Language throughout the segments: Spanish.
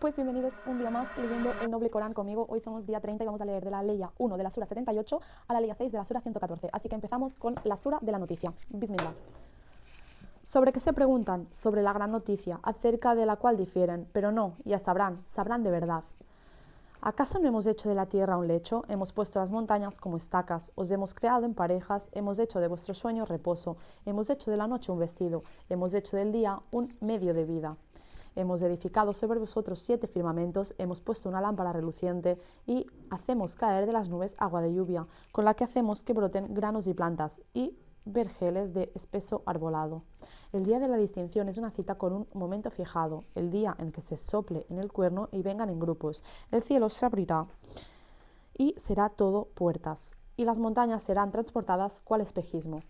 Pues bienvenidos un día más leyendo el Noble Corán conmigo. Hoy somos día 30 y vamos a leer de la Leya 1 de la Sura 78 a la Leya 6 de la Sura 114. Así que empezamos con la Sura de la noticia. Bismillah. ¿Sobre qué se preguntan? Sobre la gran noticia, acerca de la cual difieren, pero no, ya sabrán de verdad. ¿Acaso no hemos hecho de la tierra un lecho? Hemos puesto las montañas como estacas, os hemos creado en parejas, hemos hecho de vuestro sueño reposo, hemos hecho de la noche un vestido, hemos hecho del día un medio de vida. Hemos edificado sobre vosotros 7 firmamentos, hemos puesto una lámpara reluciente y hacemos caer de las nubes agua de lluvia, con la que hacemos que broten granos y plantas y vergeles de espeso arbolado. El día de la distinción es una cita con un momento fijado, el día en que se sople en el cuerno y vengan en grupos. El cielo se abrirá y será todo puertas, y las montañas serán transportadas cual espejismo.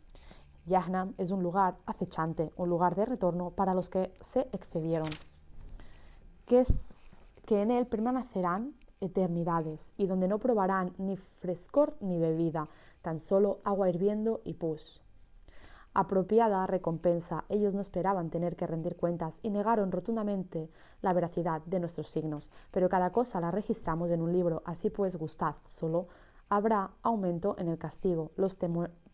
Yahnam es un lugar acechante, un lugar de retorno para los que se excedieron, que en él permanecerán eternidades y donde no probarán ni frescor ni bebida, tan solo agua hirviendo y pus. Apropiada recompensa, ellos no esperaban tener que rendir cuentas y negaron rotundamente la veracidad de nuestros signos, pero cada cosa la registramos en un libro, así pues gustad, solo habrá aumento en el castigo, los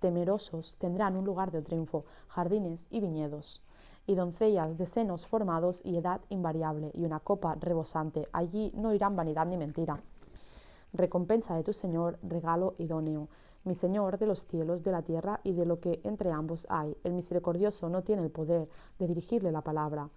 temerosos tendrán un lugar de triunfo, jardines y viñedos, y doncellas de senos formados y edad invariable, y una copa rebosante, allí no irán vanidad ni mentira. Recompensa de tu Señor, regalo idóneo, mi Señor de los cielos, de la tierra y de lo que entre ambos hay. El misericordioso no tiene el poder de dirigirle la palabra.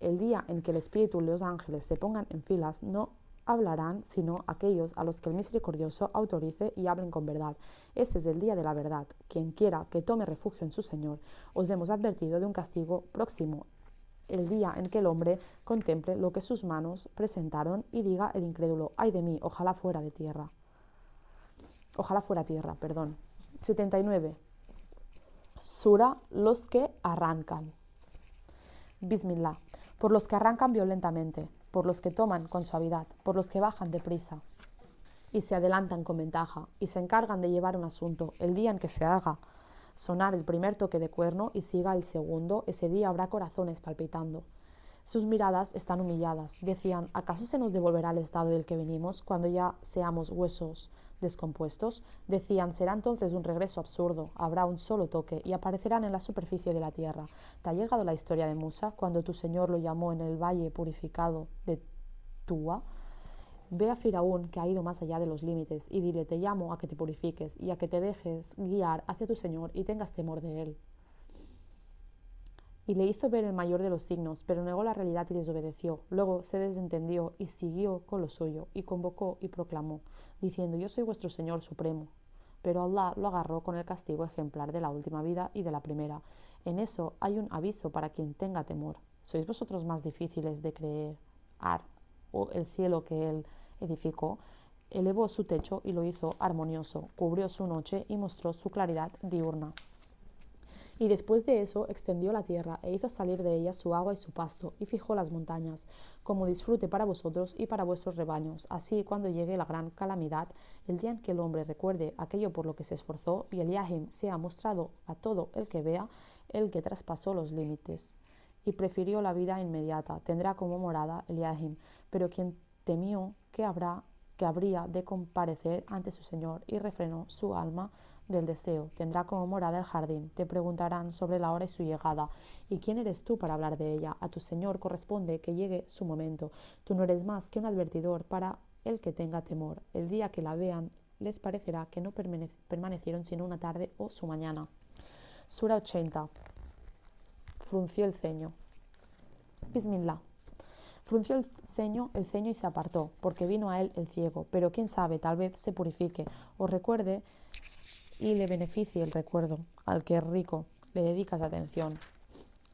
El día en que el Espíritu y los ángeles se pongan en filas, no hablarán sino aquellos a los que el misericordioso autorice y hablen con verdad. Ese es el día de la verdad. Quien quiera que tome refugio en su Señor, os hemos advertido de un castigo próximo, el día en que el hombre contemple lo que sus manos presentaron y diga el incrédulo, ay de mí, ojalá fuera tierra. 79. Sura los que arrancan. Bismillah. Por los que arrancan violentamente, por los que toman con suavidad, por los que bajan deprisa y se adelantan con ventaja y se encargan de llevar un asunto. El día en que se haga sonar el primer toque de cuerno y siga el segundo, ese día habrá corazones palpitando. Sus miradas están humilladas. Decían, ¿acaso se nos devolverá el estado del que venimos cuando ya seamos huesos descompuestos? Decían, será entonces un regreso absurdo. Habrá un solo toque y aparecerán en la superficie de la tierra. ¿Te ha llegado la historia de Musa cuando tu Señor lo llamó en el valle purificado de Túa? Ve a Firaún, que ha ido más allá de los límites, y dile, te llamo a que te purifiques y a que te dejes guiar hacia tu Señor y tengas temor de él. Y le hizo ver el mayor de los signos, pero negó la realidad y desobedeció. Luego se desentendió y siguió con lo suyo, y convocó y proclamó, diciendo, yo soy vuestro Señor supremo. Pero Allah lo agarró con el castigo ejemplar de la última vida y de la primera. En eso hay un aviso para quien tenga temor. ¿Sois vosotros más difíciles de creer? O el cielo que él edificó, elevó su techo y lo hizo armonioso, cubrió su noche y mostró su claridad diurna. Y después de eso extendió la tierra e hizo salir de ella su agua y su pasto, y fijó las montañas, como disfrute para vosotros y para vuestros rebaños. Así, cuando llegue la gran calamidad, el día en que el hombre recuerde aquello por lo que se esforzó, y el Yahim sea mostrado a todo el que vea, el que traspasó los límites y prefirió la vida inmediata, tendrá como morada el Yahim, pero quien temió que habría de comparecer ante su Señor y refrenó su alma del deseo, tendrá como morada el jardín. Te preguntarán sobre la hora y su llegada. ¿Y quién eres tú para hablar de ella? A tu Señor corresponde que llegue su momento. Tú no eres más que un advertidor para el que tenga temor. El día que la vean les parecerá que no permanecieron sino una tarde o su mañana. Sura 80. Frunció el ceño. Bismillah. Frunció el ceño y se apartó, porque vino a él el ciego, pero quién sabe, tal vez se purifique, o recuerde y le beneficie el recuerdo, al que es rico, le dedicas atención.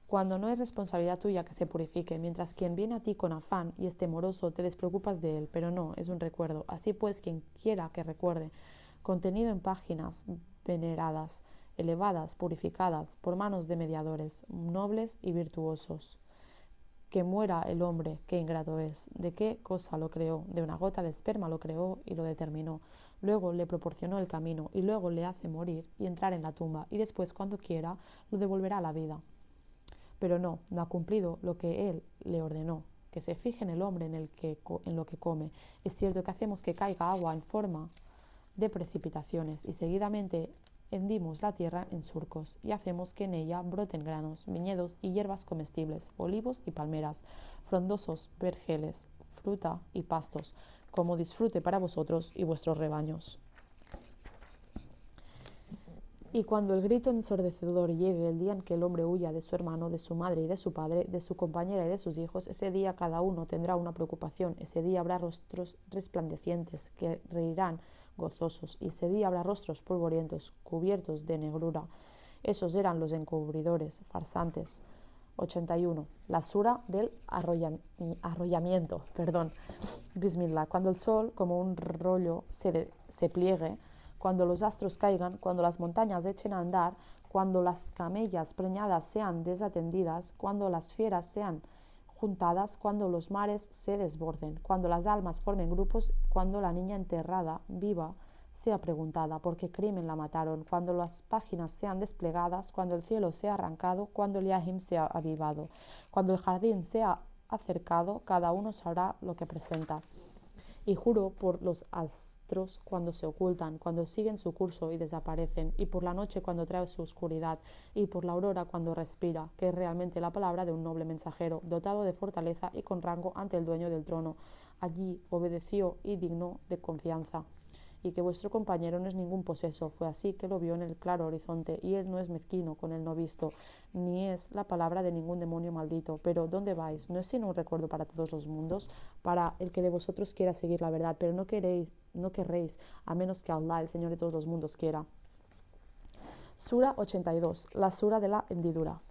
Cuando no es responsabilidad tuya que se purifique, mientras quien viene a ti con afán y es temoroso, te despreocupas de él, pero no, es un recuerdo. Así pues, quien quiera que recuerde, contenido en páginas veneradas, elevadas, purificadas, por manos de mediadores, nobles y virtuosos. Que muera el hombre, qué ingrato es. ¿De qué cosa lo creó? De una gota de esperma lo creó y lo determinó. Luego le proporcionó el camino y luego le hace morir y entrar en la tumba y después, cuando quiera, lo devolverá a la vida. Pero no ha cumplido lo que él le ordenó. que se fije en el hombre en lo que come. Es cierto que hacemos que caiga agua en forma de precipitaciones y seguidamente hendimos la tierra en surcos y hacemos que en ella broten granos, viñedos y hierbas comestibles, olivos y palmeras, frondosos vergeles, fruta y pastos, como disfrute para vosotros y vuestros rebaños. Y cuando el grito ensordecedor llegue, el día en que el hombre huya de su hermano, de su madre y de su padre, de su compañera y de sus hijos, ese día cada uno tendrá una preocupación, ese día habrá rostros resplandecientes que reirán gozosos, y ese día habrá rostros polvorientos, cubiertos de negrura. Esos eran los encubridores, farsantes. 81. La sura del arrollamiento. Bismillah. Cuando el sol, como un rollo, se pliegue, cuando los astros caigan, cuando las montañas echen a andar, cuando las camellas preñadas sean desatendidas, cuando las fieras sean juntadas, cuando los mares se desborden, cuando las almas formen grupos, cuando la niña enterrada, viva, sea preguntada por qué crimen la mataron, cuando las páginas sean desplegadas, cuando el cielo sea arrancado, cuando el yahim sea avivado, cuando el jardín sea acercado, cada uno sabrá lo que presenta. Y juro por los astros cuando se ocultan, cuando siguen su curso y desaparecen, y por la noche cuando trae su oscuridad, y por la aurora cuando respira, que es realmente la palabra de un noble mensajero, dotado de fortaleza y con rango ante el dueño del trono. Allí obedeció y dignó de confianza. Y que vuestro compañero no es ningún poseso, fue así que lo vio en el claro horizonte, y él no es mezquino con el no visto, ni es la palabra de ningún demonio maldito. Pero ¿dónde vais? No es sino un recuerdo para todos los mundos, para el que de vosotros quiera seguir la verdad, pero no querréis, a menos que Allah, el Señor de todos los mundos, quiera. Sura 82, la sura de la hendidura.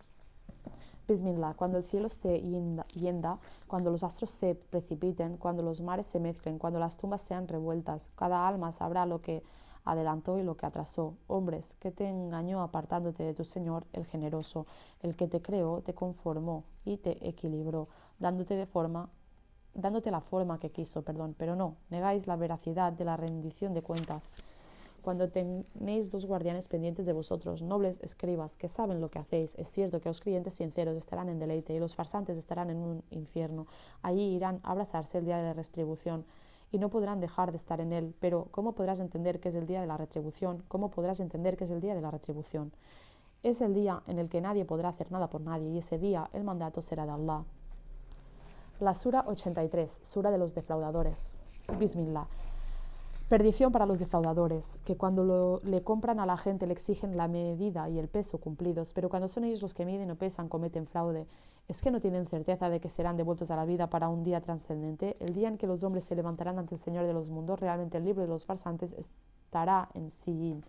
Bismillah. Cuando el cielo se hienda, cuando los astros se precipiten, cuando los mares se mezclen, cuando las tumbas sean revueltas, cada alma sabrá lo que adelantó y lo que atrasó. Hombres, que te engañó apartándote de tu Señor, el generoso, el que te creó, te conformó y te equilibró, dándote la forma que quiso, pero no, negáis la veracidad de la rendición de cuentas. Cuando tenéis dos guardianes pendientes de vosotros, nobles escribas, que saben lo que hacéis, es cierto que los creyentes sinceros estarán en deleite y los farsantes estarán en un infierno. Allí irán a abrazarse el día de la retribución y no podrán dejar de estar en él. Pero, ¿cómo podrás entender que es el día de la retribución? ¿Cómo podrás entender que es el día de la retribución? Es el día en el que nadie podrá hacer nada por nadie, y ese día el mandato será de Allah. La sura 83, sura de los defraudadores. Bismillah. Perdición para los defraudadores, que cuando le compran a la gente le exigen la medida y el peso cumplidos, pero cuando son ellos los que miden o pesan cometen fraude. ¿Es que no tienen certeza de que serán devueltos a la vida para un día trascendente? El día en que los hombres se levantarán ante el Señor de los mundos, realmente el libro de los farsantes estará en Sillín.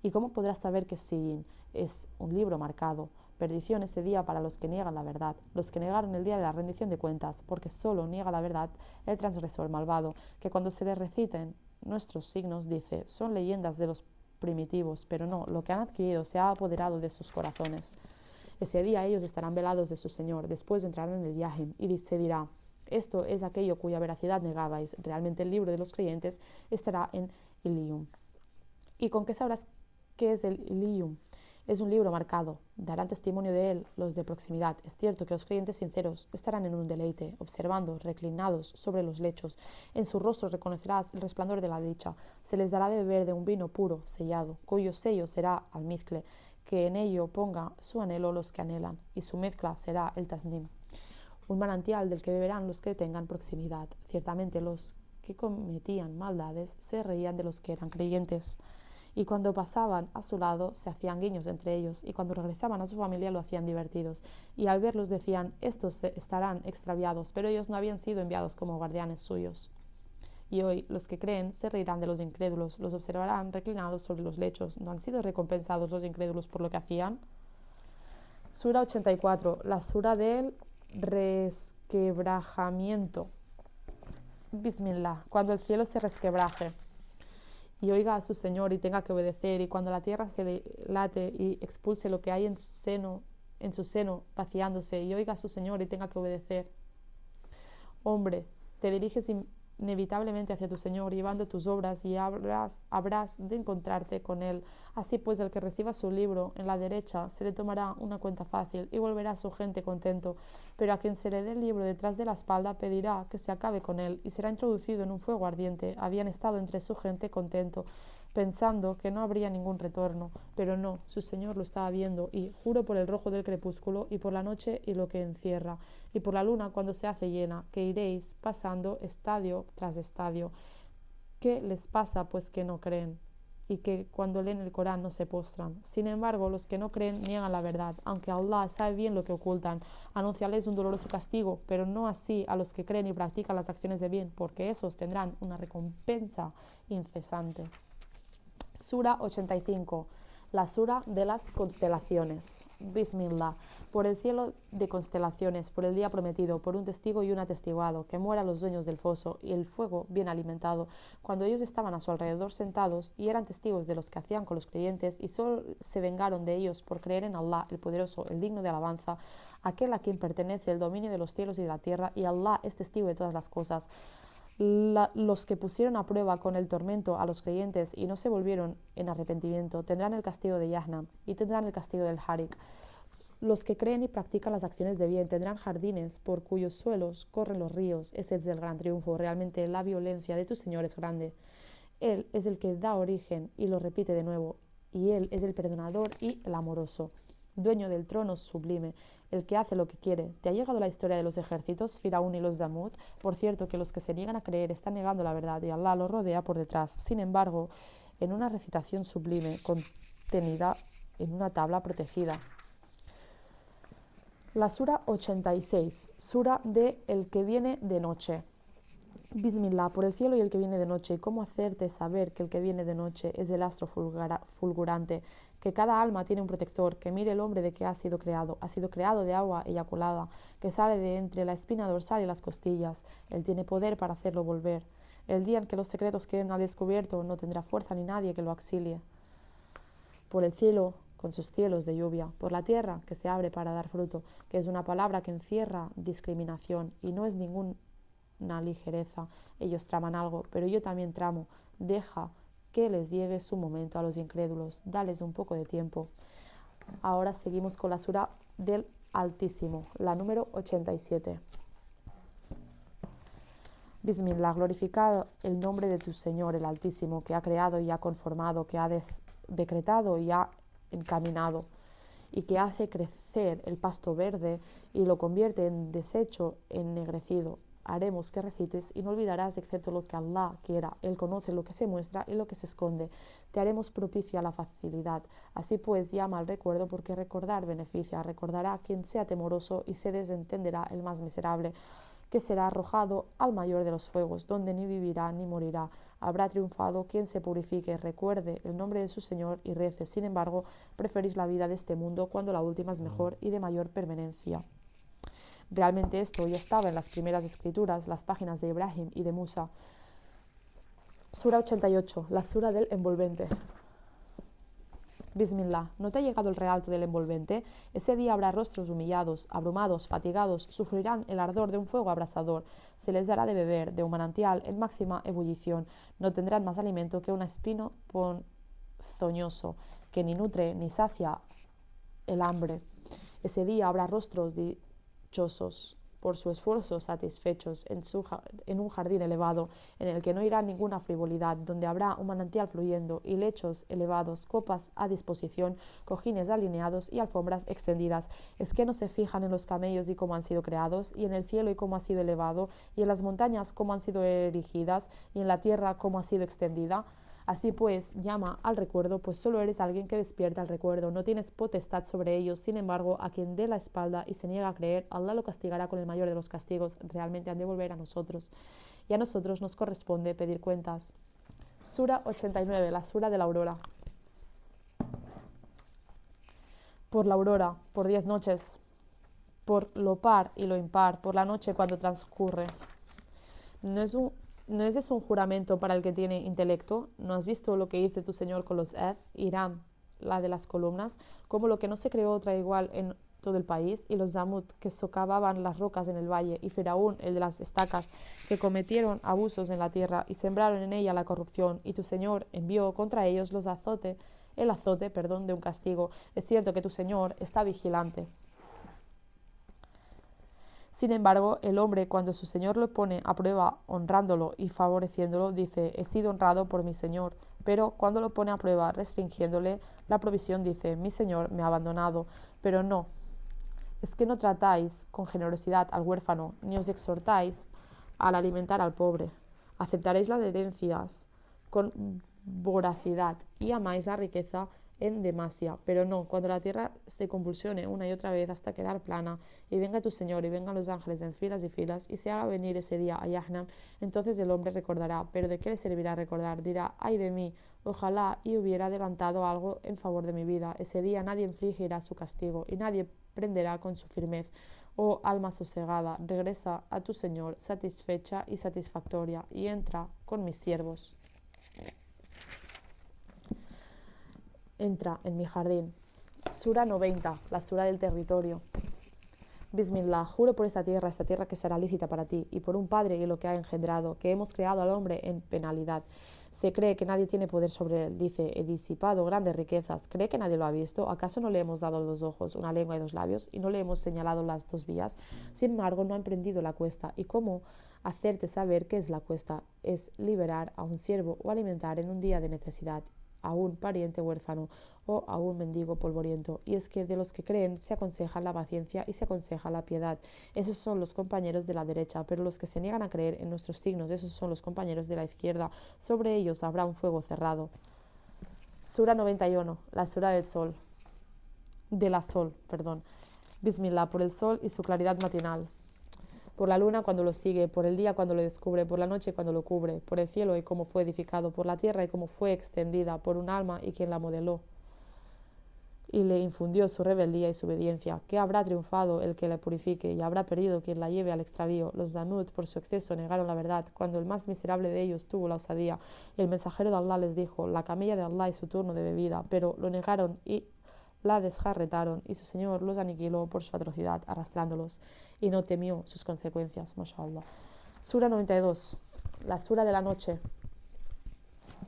¿Y cómo podrás saber que Sillín es un libro marcado? Perdición ese día para los que niegan la verdad, los que negaron el día de la rendición de cuentas, porque solo niega la verdad el transgresor malvado, que cuando se le reciten nuestros signos, dice, son leyendas de los primitivos, pero no, lo que han adquirido se ha apoderado de sus corazones. Ese día ellos estarán velados de su Señor, después entrarán en el Yahim, y se dirá, esto es aquello cuya veracidad negabais, realmente el libro de los creyentes estará en Ilium. ¿Y con qué sabrás qué es el Ilium? Es un libro marcado, darán testimonio de él los de proximidad. Es cierto que los creyentes sinceros estarán en un deleite, observando, reclinados sobre los lechos. En sus rostros reconocerás el resplandor de la dicha. Se les dará de beber de un vino puro, sellado, cuyo sello será almizcle, que en ello ponga su anhelo los que anhelan, y su mezcla será el tasnim. Un manantial del que beberán los que tengan proximidad. Ciertamente los que cometían maldades se reían de los que eran creyentes. Y cuando pasaban a su lado se hacían guiños entre ellos, y cuando regresaban a su familia lo hacían divertidos. Y al verlos decían, estos estarán extraviados, pero ellos no habían sido enviados como guardianes suyos. Y hoy los que creen se reirán de los incrédulos, los observarán reclinados sobre los lechos. ¿No han sido recompensados los incrédulos por lo que hacían? Sura 84, la sura del resquebrajamiento. Bismillah, cuando el cielo se resquebraje y oiga a su Señor y tenga que obedecer, y cuando la tierra se dilate y expulse lo que hay en su seno vaciándose, y oiga a su Señor y tenga que obedecer. Hombre, te diriges inevitablemente hacia tu Señor, llevando tus obras, y habrás de encontrarte con Él. Así pues, el que reciba su libro en la derecha se le tomará una cuenta fácil y volverá a su gente contento, pero a quien se le dé el libro detrás de la espalda pedirá que se acabe con él y será introducido en un fuego ardiente. Habían estado entre su gente contento, pensando que no habría ningún retorno, pero no, su Señor lo estaba viendo, y juro por el rojo del crepúsculo, y por la noche y lo que encierra, y por la luna cuando se hace llena, que iréis pasando estadio tras estadio. ¿Qué les pasa? Pues que no creen, y que cuando leen el Corán no se postran. Sin embargo, los que no creen niegan la verdad, aunque Allah sabe bien lo que ocultan. Anunciarles un doloroso castigo, pero no así a los que creen y practican las acciones de bien, porque esos tendrán una recompensa incesante. Sura 85. La sura de las constelaciones. Bismillah. Por el cielo de constelaciones, por el día prometido, por un testigo y un atestiguado, que mueran los dueños del foso y el fuego bien alimentado. Cuando ellos estaban a su alrededor sentados y eran testigos de los que hacían con los creyentes, y solo se vengaron de ellos por creer en Allah, el poderoso, el digno de alabanza, aquel a quien pertenece el dominio de los cielos y de la tierra, y Allah es testigo de todas las cosas. Los que pusieron a prueba con el tormento a los creyentes y no se volvieron en arrepentimiento tendrán el castigo de Jahannam y tendrán el castigo del Harik. Los que creen y practican las acciones de bien tendrán jardines por cuyos suelos corren los ríos. Ese es el gran triunfo. Realmente la violencia de tu Señor es grande. Él es el que da origen y lo repite de nuevo, y Él es el perdonador y el amoroso, dueño del trono sublime, el que hace lo que quiere. ¿Te ha llegado la historia de los ejércitos, Firaún y los Zamud? Por cierto, que los que se niegan a creer están negando la verdad, y Allah los rodea por detrás. Sin embargo, en una recitación sublime contenida en una tabla protegida. La Sura 86, Sura de el que viene de noche. Bismillah, por el cielo y el que viene de noche, y cómo hacerte saber que el que viene de noche es el astro fulgurante, que cada alma tiene un protector, que mire el hombre de que ha sido creado de agua eyaculada, que sale de entre la espina dorsal y las costillas. Él tiene poder para hacerlo volver. El día en que los secretos queden al descubierto no tendrá fuerza ni nadie que lo auxilie. Por el cielo, con sus cielos de lluvia, por la tierra que se abre para dar fruto, que es una palabra que encierra discriminación y no es ninguna ligereza. Ellos traman algo, pero yo también tramo. Deja que les llegue su momento a los incrédulos, dales un poco de tiempo. Ahora seguimos con la sura del Altísimo, la número 87. Bismillah, glorificado el nombre de tu Señor, el Altísimo, que ha creado y ha conformado, que ha decretado y ha encaminado, y que hace crecer el pasto verde y lo convierte en desecho ennegrecido. Haremos que recites y no olvidarás excepto lo que Allah quiera. Él conoce lo que se muestra y lo que se esconde. Te haremos propicia la facilidad. Así pues, llama al recuerdo, porque recordar beneficia. Recordará quien sea temoroso y se desentenderá el más miserable, que será arrojado al mayor de los fuegos, donde ni vivirá ni morirá. Habrá triunfado quien se purifique, recuerde el nombre de su Señor y rece. Sin embargo, preferís la vida de este mundo cuando la última es mejor y de mayor permanencia. Realmente esto ya estaba en las primeras escrituras, las páginas de Ibrahim y de Musa. Sura 88, la sura del envolvente. Bismillah, ¿no te ha llegado el realto del envolvente? Ese día habrá rostros humillados, abrumados, fatigados, sufrirán el ardor de un fuego abrasador, se les dará de beber de un manantial en máxima ebullición, no tendrán más alimento que un espino ponzoñoso, que ni nutre ni sacia el hambre. Ese día habrá rostros dichosos por su esfuerzo satisfechos en un jardín elevado, en el que no irá ninguna frivolidad, donde habrá un manantial fluyendo y lechos elevados, copas a disposición, cojines alineados y alfombras extendidas. ¿Es que no se fijan en los camellos y cómo han sido creados, y en el cielo y cómo ha sido elevado, y en las montañas cómo han sido erigidas, y en la tierra cómo ha sido extendida? Así pues, llama al recuerdo, pues solo eres alguien que despierta el recuerdo, no tienes potestad sobre ellos. Sin embargo, a quien dé la espalda y se niega a creer, Allah lo castigará con el mayor de los castigos. Realmente han de volver a nosotros, y a nosotros nos corresponde pedir cuentas. Sura 89, la sura de la aurora. Por la aurora, por 10 noches, por lo par y lo impar, por la noche cuando transcurre. ¿No es eso un juramento para el que tiene intelecto? ¿No has visto lo que hizo tu Señor con los Ed, Irán, la de las columnas? Como lo que no se creó otra igual en todo el país, y los Zamut que socavaban las rocas en el valle, y Faraón, el de las estacas, que cometieron abusos en la tierra y sembraron en ella la corrupción, y tu Señor envió contra ellos el azote de un castigo. Es cierto que tu Señor está vigilante. Sin embargo, el hombre, cuando su Señor lo pone a prueba, honrándolo y favoreciéndolo, dice, he sido honrado por mi Señor. Pero cuando lo pone a prueba, restringiéndole la provisión, dice, mi Señor me ha abandonado. Pero no, es que no tratáis con generosidad al huérfano, ni os exhortáis al alimentar al pobre. Aceptaréis las herencias con voracidad y amáis la riqueza en demasia, pero no, cuando la tierra se convulsione una y otra vez hasta quedar plana, y venga tu Señor y vengan los ángeles en filas y filas, y se haga venir ese día a Yahnam, entonces el hombre recordará, pero ¿de qué le servirá recordar? Dirá, ay de mí, ojalá y hubiera adelantado algo en favor de mi vida. Ese día nadie infligirá su castigo, y nadie prenderá con su firmez. Oh alma sosegada, regresa a tu Señor satisfecha y satisfactoria, y entra con mis siervos. Entra en mi jardín. Sura 90, la sura del territorio. Bismillah, juro por esta tierra que será lícita para ti, y por un padre y lo que ha engendrado, que hemos creado al hombre en penalidad. Se cree que nadie tiene poder sobre él, dice, he disipado grandes riquezas. ¿Cree que nadie lo ha visto? ¿Acaso no le hemos dado 2 ojos, una lengua y 2 labios, y no le hemos señalado las 2 vías? Sin embargo, no ha emprendido la cuesta. ¿Y cómo hacerte saber qué es la cuesta? Es liberar a un siervo o alimentar en un día de necesidad a un pariente huérfano o a un mendigo polvoriento. Y es que de los que creen se aconseja la paciencia y se aconseja la piedad. Esos son los compañeros de la derecha, pero los que se niegan a creer en nuestros signos, esos son los compañeros de la izquierda. Sobre ellos habrá un fuego cerrado. Sura 91, la sura del sol. Bismillah, por el sol y su claridad matinal, por la luna cuando lo sigue, por el día cuando lo descubre, por la noche cuando lo cubre, por el cielo y cómo fue edificado, por la tierra y cómo fue extendida, por un alma y quien la modeló y le infundió su rebeldía y su obediencia, que habrá triunfado el que la purifique y habrá perdido quien la lleve al extravío. Los Zamud por su exceso negaron la verdad, cuando el más miserable de ellos tuvo la osadía. El mensajero de Allah les dijo, la camella de Allah es su turno de bebida, pero lo negaron y la desjarretaron, y su Señor los aniquiló por su atrocidad, arrastrándolos, y no temió sus consecuencias. Mashallah. Sura 92, la sura de la noche.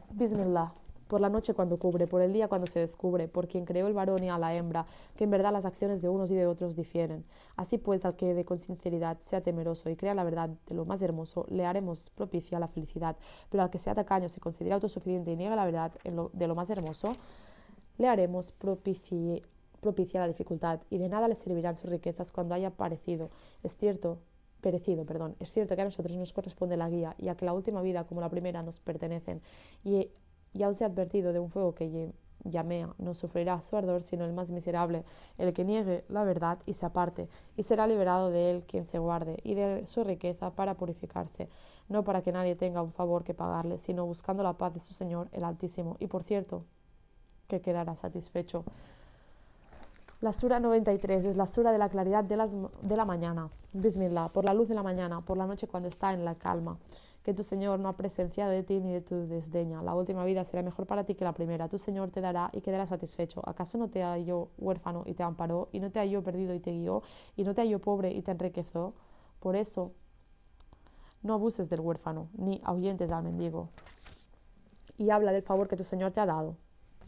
Bismillah, por la noche cuando cubre, por el día cuando se descubre, por quien creó el varón y a la hembra, que en verdad las acciones de unos y de otros difieren. Así pues, al que de con sinceridad sea temeroso y crea la verdad de lo más hermoso, le haremos propicia la felicidad, pero al que sea tacaño, se considera autosuficiente y niega la verdad de lo más hermoso, le haremos propicia la dificultad, y de nada le servirán sus riquezas cuando haya perecido. Es cierto que a nosotros nos corresponde la guía, y a que la última vida como la primera nos pertenecen. Y ya os he advertido de un fuego que llamea, no sufrirá su ardor sino el más miserable, el que niegue la verdad y se aparte, y será liberado de él quien se guarde, y de su riqueza para purificarse, no para que nadie tenga un favor que pagarle, sino buscando la paz de su Señor, el Altísimo, y por cierto, que quedará satisfecho. La sura 93 es la sura de la claridad de la mañana. Bismillah, por la luz de la mañana, por la noche cuando está en la calma, que tu Señor no ha presenciado de ti ni de tu desdeña. La última vida será mejor para ti que la primera. Tu Señor te dará y quedará satisfecho. ¿Acaso no te halló huérfano y te amparó, y no te halló perdido y te guió, y no te halló pobre y te enriqueció? Por eso, no abuses del huérfano, ni ahuyentes al mendigo, y habla del favor que tu Señor te ha dado.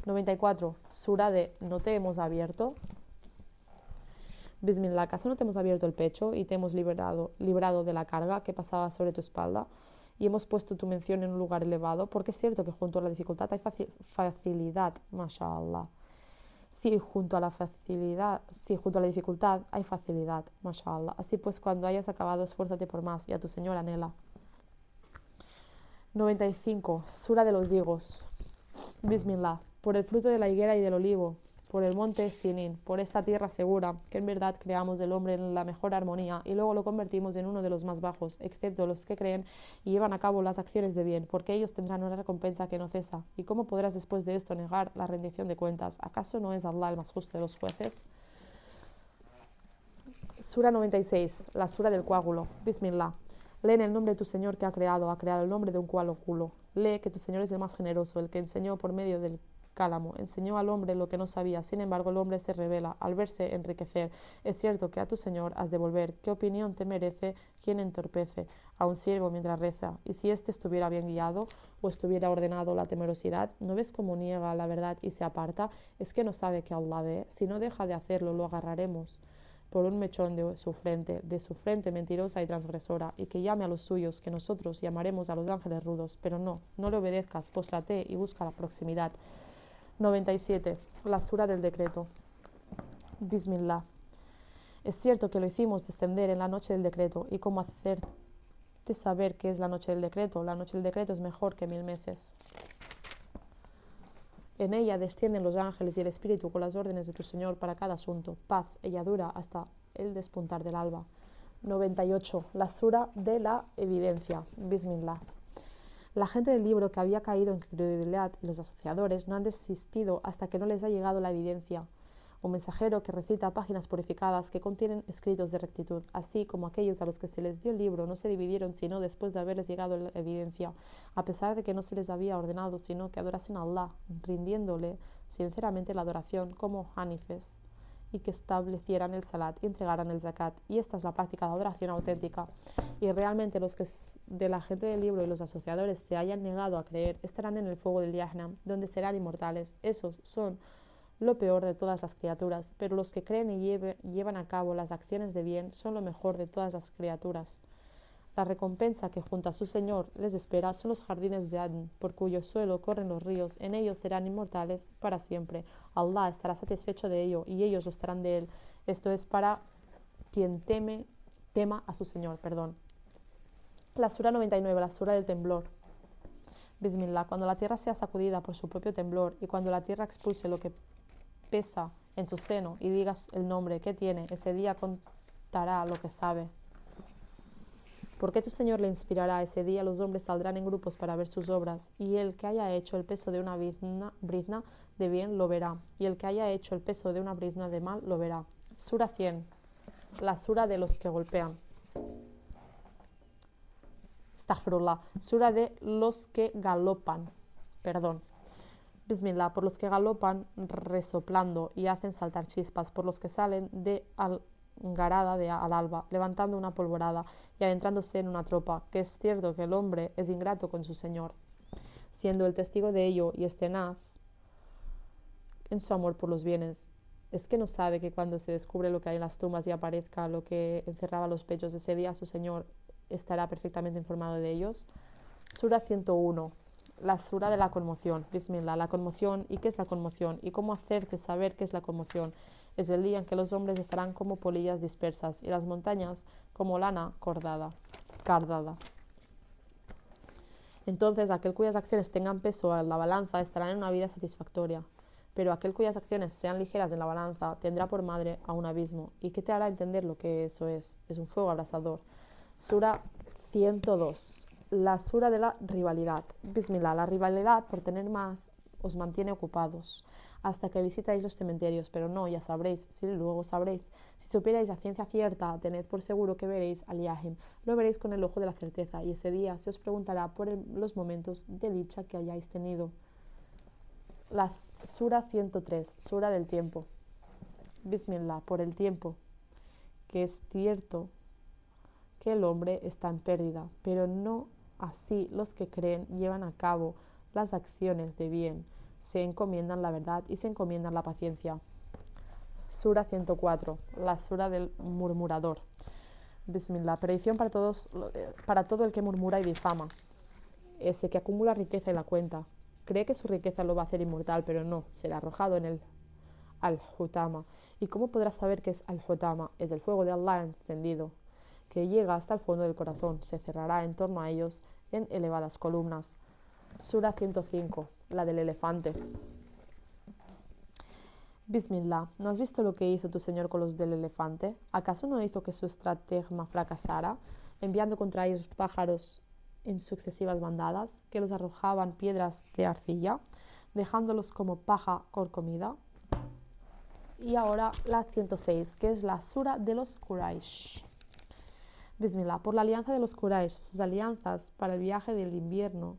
94, sura de ¿no te hemos abierto? Bismillah, ¿acaso no te hemos abierto el pecho y te hemos librado de la carga que pasaba sobre tu espalda? Y hemos puesto tu mención en un lugar elevado, porque es cierto que junto a la dificultad hay facilidad, mashallah. Sí, junto a la dificultad hay facilidad, mashallah. Así pues, cuando hayas acabado, esfuérzate por más, y a tu Señor anhela. 95, sura de los higos. Bismillah, por el fruto de la higuera y del olivo, por el monte Sinin, por esta tierra segura, que en verdad creamos del hombre en la mejor armonía, y luego lo convertimos en uno de los más bajos, excepto los que creen y llevan a cabo las acciones de bien, porque ellos tendrán una recompensa que no cesa. ¿Y cómo podrás después de esto negar la rendición de cuentas? ¿Acaso no es Allah el más justo de los jueces? Sura 96, la sura del coágulo. Bismillah. Lee en el nombre de tu Señor que ha creado el nombre de un coágulo. Lee que tu Señor es el más generoso, el que enseñó por medio del cálamo. Enseñó al hombre lo que no sabía. Sin embargo, el hombre se revela al verse enriquecer. Es cierto que a tu Señor has de volver. ¿Qué opinión te merece quien entorpece a un siervo mientras reza? Y si éste estuviera bien guiado o estuviera ordenado la temerosidad, ¿no ves cómo niega la verdad y se aparta? Es que no sabe que Allah ve. Si no deja de hacerlo, lo agarraremos por un mechón de su frente mentirosa y transgresora, y que llame a los suyos, que nosotros llamaremos a los ángeles rudos. Pero no le obedezcas, póstrate y busca la proximidad. 97. La sura del decreto. Bismillah. Es cierto que lo hicimos descender en la noche del decreto, y cómo hacerte saber qué es la noche del decreto. La noche del decreto es mejor que 1000 meses. En ella descienden los ángeles y el Espíritu con las órdenes de tu Señor para cada asunto. Paz, ella dura hasta el despuntar del alba. 98. La sura de la evidencia. Bismillah. La gente del libro que había caído en credulidad y los asociadores no han desistido hasta que no les ha llegado la evidencia. Un mensajero que recita páginas purificadas que contienen escritos de rectitud, así como aquellos a los que se les dio el libro no se dividieron sino después de haberles llegado la evidencia, a pesar de que no se les había ordenado sino que adorasen a Allah, rindiéndole sinceramente la adoración como hanifes, y que establecieran el salat y entregaran el zakat. Y esta es la práctica de adoración auténtica. Y realmente los que de la gente del libro y los asociadores se hayan negado a creer estarán en el fuego del Jahannam, donde serán inmortales. Esos son lo peor de todas las criaturas, pero los que creen y llevan a cabo las acciones de bien son lo mejor de todas las criaturas. La recompensa que junto a su Señor les espera son los jardines de Adn, por cuyo suelo corren los ríos. En ellos serán inmortales para siempre. Allah estará satisfecho de ello y ellos lo estarán de él. Esto es para quien tema a su Señor. La sura 99, la sura del temblor. Bismillah. Cuando la tierra sea sacudida por su propio temblor y cuando la tierra expulse lo que pesa en su seno y digas el nombre que tiene, ese día contará lo que sabe. Porque tu Señor le inspirará ese día, los hombres saldrán en grupos para ver sus obras, y el que haya hecho el peso de una brizna de bien lo verá, y el que haya hecho el peso de una brizna de mal lo verá. Sura 100, la sura de los que golpean. Astaghfirullah, sura de los que galopan. Bismillah, por los que galopan resoplando y hacen saltar chispas, por los que salen de algarada al alba, levantando una polvorada y adentrándose en una tropa, que es cierto que el hombre es ingrato con su Señor, siendo el testigo de ello y es tenaz en su amor por los bienes. Es que no sabe que cuando se descubre lo que hay en las tumbas y aparezca lo que encerraba los pechos, ese día su Señor estará perfectamente informado de ellos. Sura 101. La sura de la conmoción. Bismillah, la conmoción. ¿Y qué es la conmoción? ¿Y cómo hacerte saber qué es la conmoción? Es el día en que los hombres estarán como polillas dispersas y las montañas como lana cardada. Entonces aquel cuyas acciones tengan peso en la balanza estará en una vida satisfactoria, pero aquel cuyas acciones sean ligeras en la balanza tendrá por madre a un abismo. ¿Y qué te hará entender lo que eso es? Es un fuego abrasador. Sura 102. La sura de la rivalidad. Bismillah, la rivalidad por tener más os mantiene ocupados hasta que visitáis los cementerios, pero no, ya sabréis, si luego sabréis. Si supierais a ciencia cierta, tened por seguro que veréis al Yahim, lo veréis con el ojo de la certeza, y ese día se os preguntará por los momentos de dicha que hayáis tenido. La sura 103, sura del tiempo. Bismillah, por el tiempo, que es cierto que el hombre está en pérdida, pero no así los que creen llevan a cabo las acciones de bien, se encomiendan la verdad y se encomiendan la paciencia. Sura 104, la sura del murmurador. Bismillah, perdición para todo el que murmura y difama, ese que acumula riqueza y la cuenta. Cree que su riqueza lo va a hacer inmortal, pero no, será arrojado en el al-Hutama. ¿Y cómo podrás saber qué es al-Hutama? Es el fuego de Allah encendido, que llega hasta el fondo del corazón, se cerrará en torno a ellos en elevadas columnas. Sura 105, la del elefante. Bismillah, ¿no has visto lo que hizo tu Señor con los del elefante? ¿Acaso no hizo que su estratagema fracasara, enviando contra ellos pájaros en sucesivas bandadas, que los arrojaban piedras de arcilla, dejándolos como paja comida? Y ahora la 106, que es la sura de los Quraysh. Bismillah, por la alianza de los Quraysh, sus alianzas para el viaje del invierno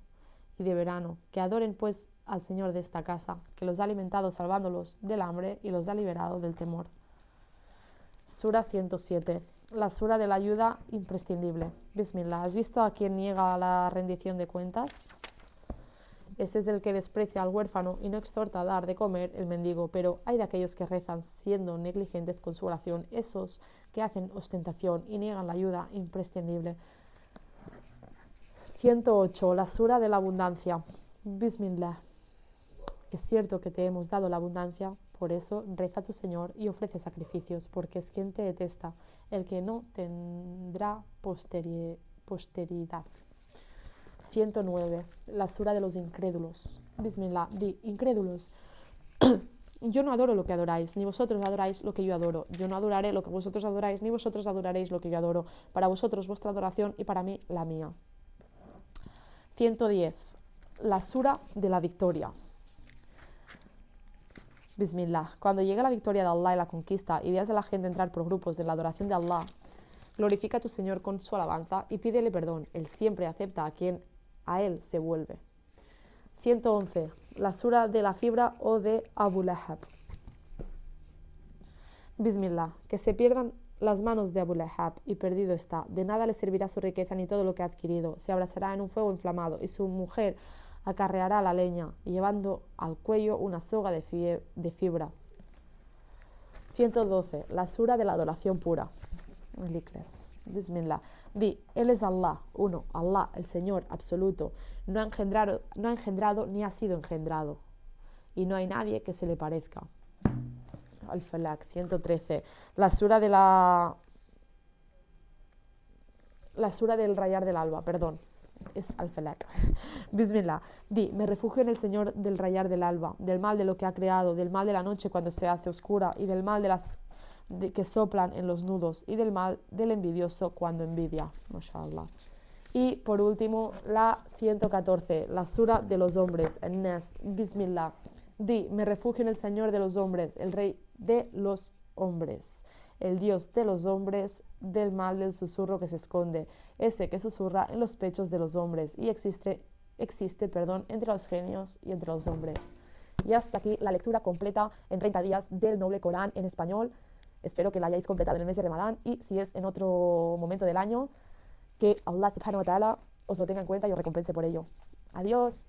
y de verano, que adoren pues al Señor de esta casa, que los ha alimentado salvándolos del hambre y los ha liberado del temor. Sura 107. La sura de la ayuda imprescindible. Bismillah. ¿Has visto a quien niega la rendición de cuentas? Ese es el que desprecia al huérfano y no exhorta a dar de comer el mendigo, pero hay de aquellos que rezan siendo negligentes con su oración, esos que hacen ostentación y niegan la ayuda imprescindible. 108. La sura de la abundancia. Bismillah. Es cierto que te hemos dado la abundancia, por eso reza a tu Señor y ofrece sacrificios, porque es quien te detesta, el que no tendrá posteridad. 109. La sura de los incrédulos. Bismillah. Di, incrédulos, yo no adoro lo que adoráis, ni vosotros adoráis lo que yo adoro. Yo no adoraré lo que vosotros adoráis, ni vosotros adoraréis lo que yo adoro. Para vosotros vuestra adoración y para mí la mía. 110. La sura de la victoria. Bismillah. Cuando llegue la victoria de Allah y la conquista y veas a la gente entrar por grupos en la adoración de Allah, glorifica a tu Señor con su alabanza y pídele perdón. Él siempre acepta a quien a él se vuelve. 111. La sura de la fibra o de Abu Lahab. Bismillah. Que se pierdan las manos de Abu Lahab y perdido está. De nada le servirá su riqueza ni todo lo que ha adquirido. Se abrazará en un fuego inflamado y su mujer acarreará la leña, llevando al cuello una soga de fibra. 112. La sura de la adoración pura. Bismillah. Di, Él es Allah, uno, Allah, el Señor absoluto. No ha engendrado ni ha sido engendrado. Y no hay nadie que se le parezca. Al-Falaq. 113. La sura del rayar del alba, perdón. Es Al-Falaq. Bismillah. Di, me refugio en el Señor del rayar del alba, del mal de lo que ha creado, del mal de la noche cuando se hace oscura y del mal de las que soplan en los nudos y del mal del envidioso cuando envidia. Mashallah. Y por último, la 114, la sura de los hombres, An-Nas. Bismillah. Di, me refugio en el Señor de los hombres, el Rey de los hombres, el Dios de los hombres, del mal del susurro que se esconde, ese que susurra en los pechos de los hombres y existe entre los genios y entre los hombres. Y hasta aquí la lectura completa en 30 días del noble Corán en español. Espero que la hayáis completado en el mes de Ramadán y si es en otro momento del año, que Allah subhanahu wa ta'ala os lo tenga en cuenta y os recompense por ello. Adiós.